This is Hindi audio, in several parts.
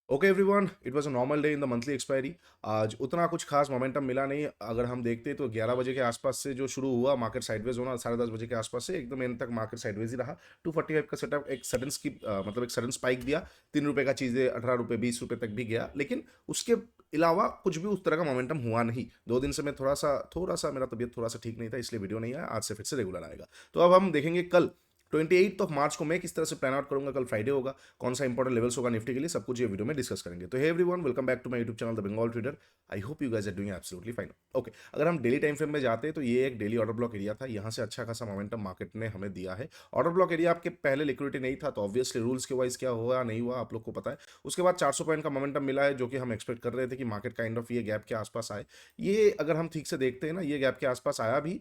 Okay everyone, it was a normal day in the monthly expiry. आज उतना कुछ खास मोमेंटम मिला नहीं। अगर हम देखते तो 11 बजे के आसपास से जो शुरू हुआ मार्केट साइडवेज होना, 10:30 बजे के आसपास से एकदम एंड तक मार्केट साइडवेज ही रहा। 245 का सेटअप एक सडन स्किप, मतलब एक सडन स्पाइक दिया। 3 रुपए का चीज़ें 18 रुपए 20 रुपए तक भी गया, लेकिन उसके अलावा कुछ भी उस तरह का मोमेंटम हुआ नहीं। 2 दिन से मैं थोड़ा सा मेरा तबीयत थोड़ा सा ठीक नहीं था, इसलिए वीडियो नहीं आया। आज से फिर से रेगुलर आएगा। तो अब हम देखेंगे कल 28 मार्च को मैं किस तरह से प्लान आउट करूंगा। कल फ्राइडे होगा, कौन सा इंपॉर्टेंट लेवल्स होगा निफ्टी के लिए, सब कुछ ये वीडियो में डिस्कस करेंगे। तो hey everyone, welcome back to my YouTube channel the Bengal trader. I hope you guys are doing absolutely fine. Okay, अगर हम डेली टाइम फ्रेम में जाते हैं तो ये एक डेली ऑर्डर ब्लॉक एरिया था। यहाँ से अच्छा खासा मोमेंटम मार्केट ने हमें दिया है। ऑर्डर ब्लॉक एरिया आपके पहले लिक्विडिटी नहीं था, तो ऑब्वियसली रूल्स के वाइज क्या हुआ नहीं हुआ आप लोग को पता है। उसके बाद 400 पॉइंट का मोमेंटम मिला है, जो कि हम एक्सपेक्ट कर रहे थे कि मार्केट काइंड ऑफ ये गैप के आसपास आए। ये अगर हम ठीक से देखते हैं ना, ये गैप के आसपास आया भी।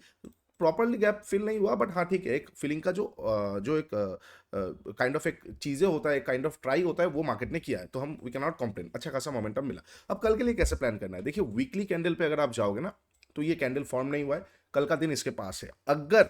प्रॉपरली गैप फिल नहीं हुआ, बट हाँ ठीक है, एक फीलिंग का जो एक काइंड ऑफ एक चीज़ें होता है, काइंड ऑफ ट्राई होता है, वो मार्केट ने किया है। तो हम वी कैन नॉट कंप्लेन, अच्छा खासा मोमेंटम मिला। अब कल के लिए कैसे प्लान करना है, देखिए वीकली कैंडल पे अगर आप जाओगे ना, तो ये कैंडल फॉर्म नहीं हुआ है। कल का दिन इसके पास है। अगर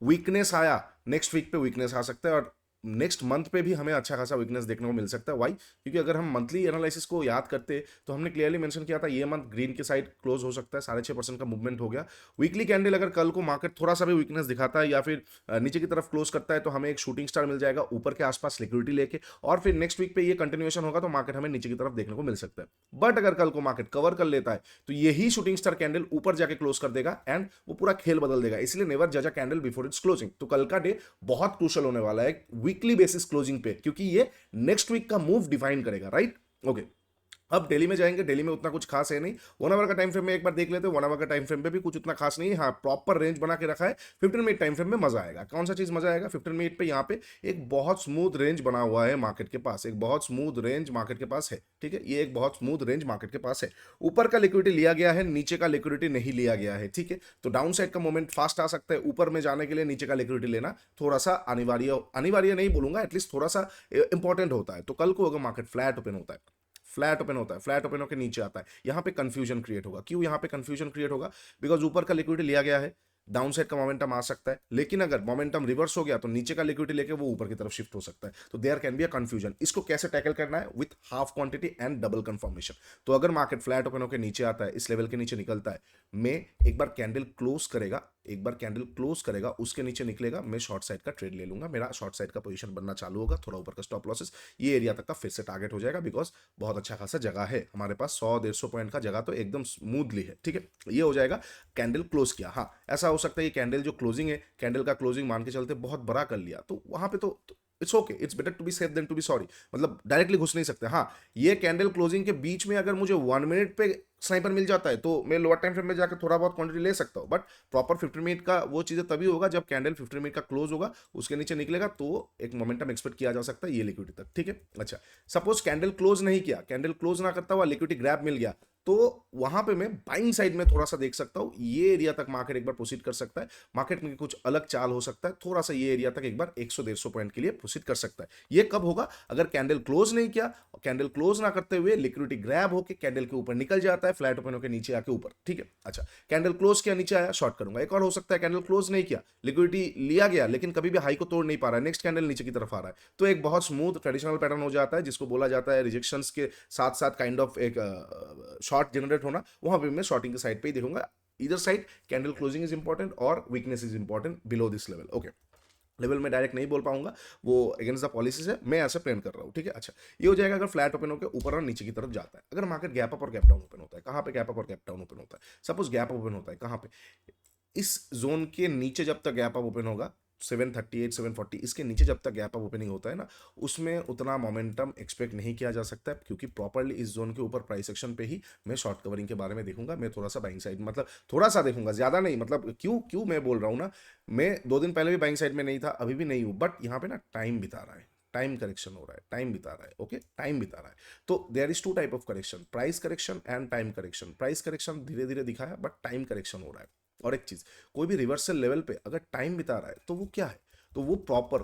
वीकनेस आया, नेक्स्ट वीक पे वीकनेस आ सकता है, और नेक्स्ट मंथ पे भी हमें अच्छा खासा वीकनेस देखने को मिल सकता है। वाई? क्योंकि अगर हम मंथली एनालिसिस को याद करते तो हमने क्लियरली मेंशन किया था ये मंथ ग्रीन के साइड क्लोज हो सकता है। 6.5% का मूवमेंट हो गया। वीकली कैंडल अगर कल को मार्केट थोड़ा सा भी वीकनेस दिखाता है या फिर नीचे की तरफ क्लोज करता है, तो हमें एक शूटिंग स्टार मिल जाएगा ऊपर के आसपास लिक्विडिटी लेके, और फिर नेक्स्ट वीक पे ये कंटिन्यूएशन होगा तो मार्केट हमें नीचे की तरफ देखने को मिल सकता है। बट अगर कल को मार्केट कवर कर लेता है, तो यही शूटिंग स्टार कैंडल ऊपर जाके क्लोज कर देगा एंड वो पूरा खेल बदल देगा। इसलिए नेवर जज अ कैंडल बिफोर इट्स क्लोजिंग। तो कल का डे बहुत क्रूशल होने वाला है वीकली बेसिस क्लोजिंग पे, क्योंकि ये नेक्स्ट वीक का मूव डिफाइन करेगा, राइट? ओके, अब डेली में जाएंगे। डेली में उतना कुछ खास है नहीं। 1 आवर का टाइम फ्रेम में एक बार देख लेते हैं। 1 आवर का टाइम फ्रेम पे भी कुछ उतना खास नहीं है। हाँ, प्रॉपर रेंज बना के रखा है। 15 मिनट टाइम फ्रेम में मजा आएगा। कौन सा चीज मजा आएगा? 15 मिनट पे यहाँ पे एक बहुत स्मूथ रेंज बना हुआ है मार्केट के पास। एक बहुत स्मूथ रेंज मार्केट के पास है, ठीक है। ये एक बहुत स्मूथ रेंज मार्केट के पास है। ऊपर का लिक्विडिटी लिया गया है, नीचे का लिक्विडिटी नहीं लिया गया है, ठीक है। तो डाउन साइड का मोमेंट फास्ट आ सकता है। ऊपर में जाने के लिए नीचे का लिक्विडिटी लेना थोड़ा सा अनिवार्य, अनिवार्य नहीं बोलूंगा, एटलीस्ट थोड़ा सा इंपॉर्टेंट होता है। तो कल को अगर मार्केट फ्लैट ओपन होता है, फ्लैट ओपन होता है, फ्लैट ओपन होकर नीचे आता है, यहां पे कंफ्यूजन क्रिएट होगा। क्यों यहां पे कंफ्यूजन क्रिएट होगा? बिकॉज ऊपर का लिक्विडिटी लिया गया है, डाउन साइड का मोमेंटम आ सकता है, लेकिन अगर मोमेंटम रिवर्स हो गया तो नीचे का लिक्विडिटी लेके वो ऊपर की तरफ शिफ्ट हो सकता है। तो there can be a confusion. इसको कैसे टैकल करना है? With half quantity and double confirmation. तो अगर मार्केट फ्लैट ओपन होकर नीचे आता है, इस लेवल के नीचे निकलता है, मैं एक बार कैंडल क्लोज करेगा, एक बार कैंडल क्लोज करेगा, उसके नीचे निकलेगा, मैं शॉर्ट साइड का ट्रेड ले लूंगा। मेरा शॉर्ट साइड का पोजीशन बनना चालू होगा। थोड़ा ऊपर का स्टॉप लॉसेस ये एरिया तक का फिर से टारगेट हो जाएगा, बिकॉज बहुत अच्छा खासा जगह है हमारे पास। 100-150 पॉइंट का जगह तो एकदम स्मूथली है, ठीक है। ये हो जाएगा कैंडल क्लोज किया। हाँ, ऐसा हो सकता है ये कैंडल जो क्लोजिंग है, कैंडल का क्लोजिंग मान के चलते बहुत बड़ा कर लिया, तो वहां पे तो it's okay, it's better to be safe than to be sorry. मतलब डायरेक्टली घुस नहीं सकते। हाँ, ये कैंडल क्लोजिंग के बीच में अगर मुझे 1 मिनट पे स्नाइपर मिल जाता है, तो मैं लोअर टाइम फ्रेम में जाकर थोड़ा बहुत क्वांटिटी ले सकता हूँ। बट प्रॉपर 15 मिनट का वो चीज़ें तभी होगा जब कैंडल 15 मिनट का क्लोज होगा, उसके नीचे निकलेगा, तो एक मोमेंटम एक्सपेक्ट किया जा सकता है ये लिक्विडिटी तक, ठीक है। अच्छा, सपोज कैंडल क्लोज नहीं किया, कैंडल क्लोज ना करता हुआ लिक्विडिटी ग्रैब मिल गया, तो वहां पे मैं बाइंग साइड में थोड़ा सा देख सकता हूं। ये एरिया तक मार्केट एक बार प्रोसीड कर सकता है। मार्केट में कुछ अलग चाल हो सकता है, थोड़ा सा ये एरिया तक एक बार 100-150 पॉइंट के लिए प्रोसीड कर सकता है। ये कब होगा? अगर कैंडल क्लोज नहीं किया, कैंडल क्लोज ना करते हुए लिक्विडिटी ग्रैब होकर कैंडल के ऊपर निकल जाता है, फ्लैट ओपन होकर नीचे आके ऊपर, ठीक है। अच्छा, कैंडल क्लोज किया, नीचे आया, शॉर्ट करूंगा। एक और हो सकता है कैंडल क्लोज नहीं किया, लिक्विडिटी लिया गया, लेकिन कभी भी हाई को तोड़ नहीं पा रहा है, नेक्स्ट कैंडल नीचे की तरफ आ रहा है, तो एक बहुत स्मूथ ट्रेडिशनल पैटर्न हो जाता है, जिसको बोला जाता है रिजेक्शंस के साथ साथ काइंड ऑफ एक शॉर्ट जनरेट होना। वहां पे मैं शॉर्टिंग के साइड पे ही देखूंगा। इधर side candle closing is important और weakness is important below this level. Okay, level में डायरेक्ट नहीं बोल पाऊंगा, वो अगेंस्ट द पॉलिसीज है, मैं ऐसे प्लान कर रहा हूँ, ठीक है। अच्छा, ये हो जाएगा अगर फ्लैट ओपन होकर ऊपर और नीचे की तरफ जाता है। अगर मार्केट गैप अप और गैप डाउन ओपन होता है, कहाँ पे गैप अप और गैप डाउन ओपन होता है? सपोज गैप ओपन होता है कहाँ पे? इस जोन के नीचे जब तक गैप अप ओपन होगा, 738 740, इसके नीचे जब तक गैप अप ओपनिंग होता है ना, उसमें उतना मोमेंटम एक्सपेक्ट नहीं किया जा सकता है, क्योंकि प्रॉपरली इस जोन के ऊपर प्राइस एक्शन पे ही मैं शॉर्ट कवरिंग के बारे में देखूंगा। मैं थोड़ा सा बाइंग साइड, मतलब थोड़ा सा देखूंगा, ज्यादा नहीं। मतलब क्यों क्यों मैं बोल रहा हूँ ना, मैं 2 दिन पहले भी बाइंग साइड में नहीं था, अभी भी नहीं हूँ, बट यहाँ पे ना टाइम बिता रहा है, टाइम करेक्शन हो रहा है, टाइम बिता रहा है। ओके, टाइम बिता रहा है। तो there is 2 type of correction, price correction and time correction. Price correction धीरे धीरे दिखाया, बट टाइम करेक्शन हो रहा है। और एक चीज, कोई भी रिवर्सल लेवल पे अगर टाइम बिता रहा है, तो वो क्या है? तो वो proper,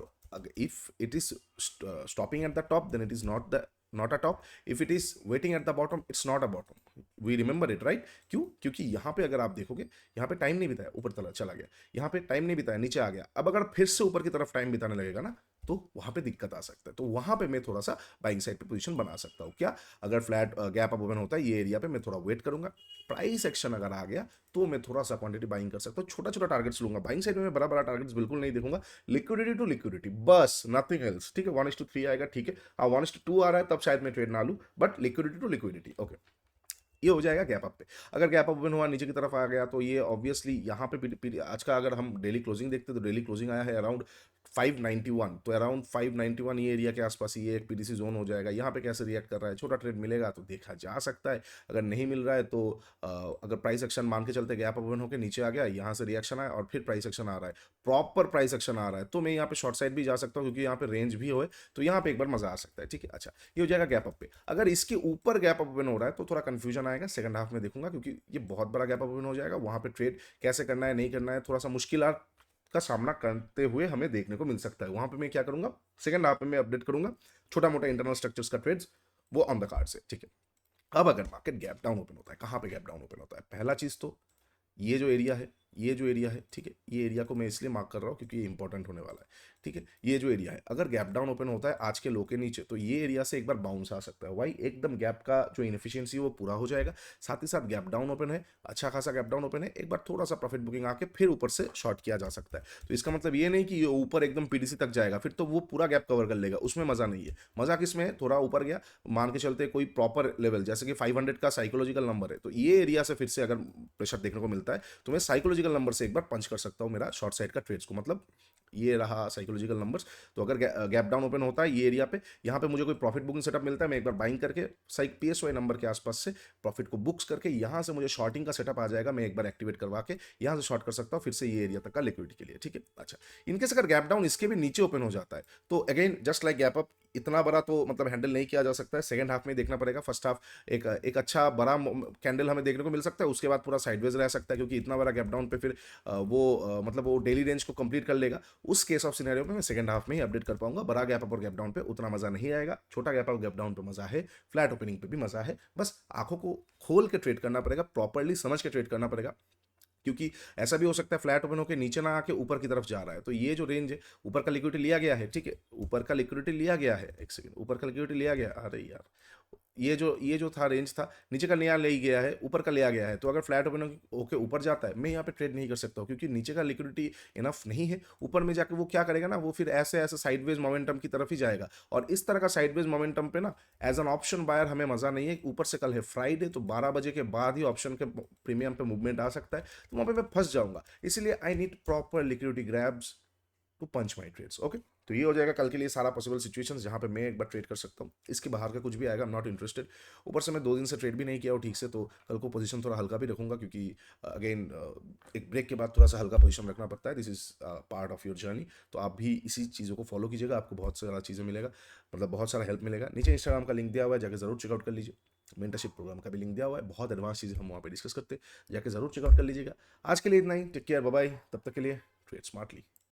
if it is stopping at the top, then it is not a top. If it is waiting at the bottom, it's not a bottom. We remember it, right? क्यों? क्योंकि यहाँ पे अगर आप देखोगे, यहाँ पे टाइम नहीं बिताया, ऊपर चला गया, यहाँ पे टाइम नहीं बिताया, नीचे आ गया। अब अगर फिर से ऊपर की तरफ टाइम बिताने लगेगा ना, तो वहां पे दिक्कत आ सकता है। तो वहां पे मैं थोड़ा सा बाइंग साइड पे पोजीशन बना सकता हूँ। क्या, अगर फ्लैट गैप अप ओपन होता है ये एरिया पे, मैं थोड़ा वेट करूंगा, प्राइस एक्शन अगर आ गया तो मैं थोड़ा सा क्वांटिटी बाइंग कर सकता हूँ, छोटा छोटा टारगेट्स लूंगा। बाइंग साइड में मैं बड़ा बड़ा टारगेट्स बिल्कुल नहीं देखूंगा, लिक्विडिटी टू लिक्विडिटी बस, नथिंग एल्स। ठीक है, 1:3 आएगा, ठीक है। हाँ, 1:2 आ रहा है तब शायद मैं ट्रेड ना लूँ, but liquidity to liquidity, okay. ये हो जाएगा गैप अप पे। अगर गैप अप ओपन हुआ नीचे की तरफ आ गया तो ये ऑब्वियसली यहाँ पे आज का अगर हम डेली क्लोजिंग देखते हैं तो डेली क्लोजिंग आया है अराउंड 591। तो अराउंड 591 ये एरिया के आसपास ये एक पीडीसी जोन हो जाएगा। यहाँ पे कैसे रिएक्ट कर रहा है, छोटा ट्रेड मिलेगा तो देखा जा सकता है। अगर नहीं मिल रहा है तो अगर प्राइस एक्शन मान के चलते गैप ओपन होकर नीचे आ गया, यहाँ से रिएक्शन आया और फिर प्राइस एक्शन आ रहा है, प्रॉपर प्राइस एक्शन आ रहा है, तो मैं यहाँ पे शॉर्ट साइड भी जा सकता हूँ क्योंकि यहाँ पे रेंज भी हो, तो यहाँ पे एक बार मजा आ सकता है। ठीक है, अच्छा, ये हो जाएगा गैप अप पे। अगर इसके ऊपर गैप अप ओपन हो रहा है तो थोड़ा कंफ्यूजन आएगा, सेकंड हाफ में देखूंगा, क्योंकि ये बहुत बड़ा गैप अप ओपन हो जाएगा। वहां पे ट्रेड कैसे करना है नहीं करना है थोड़ा सा मुश्किल का सामना करते हुए हमें देखने को मिल सकता है। वहां पे मैं क्या करूंगा, सेकंड हाफ में मैं अपडेट करूंगा छोटा मोटा इंटरनल स्ट्रक्चर्स का ट्रेड्स, वो ऑन द कार्ड से। ठीक है, अब अगर मार्केट गैप डाउन ओपन होता है, कहां पे गैप डाउन ओपन होता है, पहला चीज तो ये जो एरिया है, ये जो एरिया है, ठीक है, ये एरिया को मैं इसलिए मार्क कर रहा हूँ क्योंकि ये इंपॉर्टेंट होने वाला है। ठीक है, ये जो एरिया है अगर गैप डाउन ओपन होता है आज के लो के नीचे तो ये एरिया से एक बार बाउंस आ सकता है। वाई, एकदम गैप का जो इनएफिशिएंसी है वो पूरा हो जाएगा। साथ ही साथ गैप डाउन ओपन है, अच्छा खासा गैप डाउन ओपन है, एक बार थोड़ा सा प्रॉफिट बुकिंग आके फिर ऊपर से शॉर्ट किया जा सकता है। तो इसका मतलब ये नहीं कि ये ऊपर एकदम पीडीसी तक जाएगा फिर तो वो पूरा गैप कवर कर लेगा, उसमें मजा नहीं है। मजा किस में है, थोड़ा ऊपर गया, मान के चलते कोई प्रॉपर लेवल जैसे कि 500 का साइकोलॉजिकल नंबर है, तो ये एरिया से फिर से अगर प्रेशर देखने को मिलता है तो मैं साइकोलॉजिकल नंबर से एक बार पंच कर सकता हूँ मेरा शॉर्ट साइड का ट्रेड्स को। मतलब ये रहा साइकोलॉजिकल नंबर्स। तो अगर गैप डाउन ओपन होता है ये एरिया पे, यहाँ पे मुझे कोई प्रॉफिट बुकिंग सेटअप मिलता है, मैं एक बार बाइंग करके साइक पीएसवाई नंबर के आसपास से प्रॉफिट को बुक्स करके यहाँ से मुझे शॉर्टिंग का सेटअप आ जाएगा, मैं एक बार एक्टिवेट करवा के यहाँ से शॉर्ट कर सकता हूँ फिर से ये एरिया तक का लिक्विडिटी के लिए। ठीक है, अच्छा, इनकेस अगर गैप डाउन इसके भी नीचे ओपन हो जाता है तो again just like gap up, इतना बड़ा तो मतलब हैंडल नहीं किया जा सकता है, सेकंड हाफ में देखना पड़ेगा। फर्स्ट हाफ एक एक अच्छा बड़ा कैंडल हमें देखने को मिल सकता है, उसके बाद पूरा साइडवेज रह सकता है क्योंकि इतना बड़ा गैप डाउन पे फिर मतलब वो डेली रेंज को कंप्लीट कर लेगा। उस केस ऑफ सिनेरियो में मैं सेकंड हाफ में ही अपडेट कर पाऊंगा। बड़ा गैप अप और गैप डाउन पे उतना मजा नहीं आएगा, छोटा गैप अप गैप डाउन पे मजा है, फ्लैट ओपनिंग पे भी मजा है। बस आंखों को खोल के ट्रेड करना पड़ेगा, प्रॉपरली समझ के ट्रेड करना पड़ेगा, क्योंकि ऐसा भी हो सकता है फ्लैट ओपन होकर नीचे ना आके ऊपर की तरफ जा रहा है। तो ये जो रेंज है, ऊपर का लिक्विडिटी लिया गया है, ठीक है, ऊपर का लिक्विडिटी लिया गया है, एक सेकंड, ऊपर का लिक्विडिटी लिया गया, अरे यार, ये जो था रेंज था, नीचे का नया ले गया है, ऊपर का लिया गया है। तो अगर फ्लैट ओपन होके ऊपर जाता है, मैं यहाँ पे ट्रेड नहीं कर सकता हूँ क्योंकि नीचे का लिक्विडिटी इनफ नहीं है। ऊपर में जाकर वो क्या करेगा ना, वो फिर ऐसे ऐसे साइडवेज मोमेंटम की तरफ ही जाएगा, और इस तरह का साइडवेज मोमेंटम पे ना एज एन ऑप्शन बायर हमें मजा नहीं है। ऊपर से कल है फ्राइडे, तो 12 बजे के बाद ही ऑप्शन के प्रीमियम पे मूवमेंट आ सकता है, तो वहां पे मैं फंस जाऊंगा। इसलिए I need proper liquidity grabs to punch my trades, okay. तो ये हो जाएगा कल के लिए सारा पॉसिबल सिचुएशंस जहां पे मैं एक बार ट्रेड कर सकता हूँ। इसके बाहर का कुछ भी आएगा, आई एम नॉट इंटरेस्टेड। ऊपर से मैं 2 दिन से ट्रेड भी नहीं किया हूँ ठीक से, तो कल को पोजीशन थोड़ा हल्का भी रखूंगा क्योंकि अगेन एक ब्रेक के बाद थोड़ा सा हल्का पोजीशन रखना पड़ता है। This is part of your journey. तो आप भी इसी चीज़ों को फॉलो कीजिएगा, आपको बहुत सारा चीज़ें मिलेगा, मतलब बहुत सारा हेल्प मिलेगा। नीचे इंस्टाग्राम का लिंक दिया हुआ है, जाकर जरूर चेकआउट कर लीजिए। मेंटरशिप प्रोग्राम का भी लिंक दिया हुआ है, बहुत एडवांस चीज़ें हम वहाँ पे डिस्कस करते हैं, जाके जरूर चेकआउट कर लीजिएगा। आज के लिए इतना ही, टेक केयर, बाय बाय, तब तक के लिए ट्रेड स्मार्टली।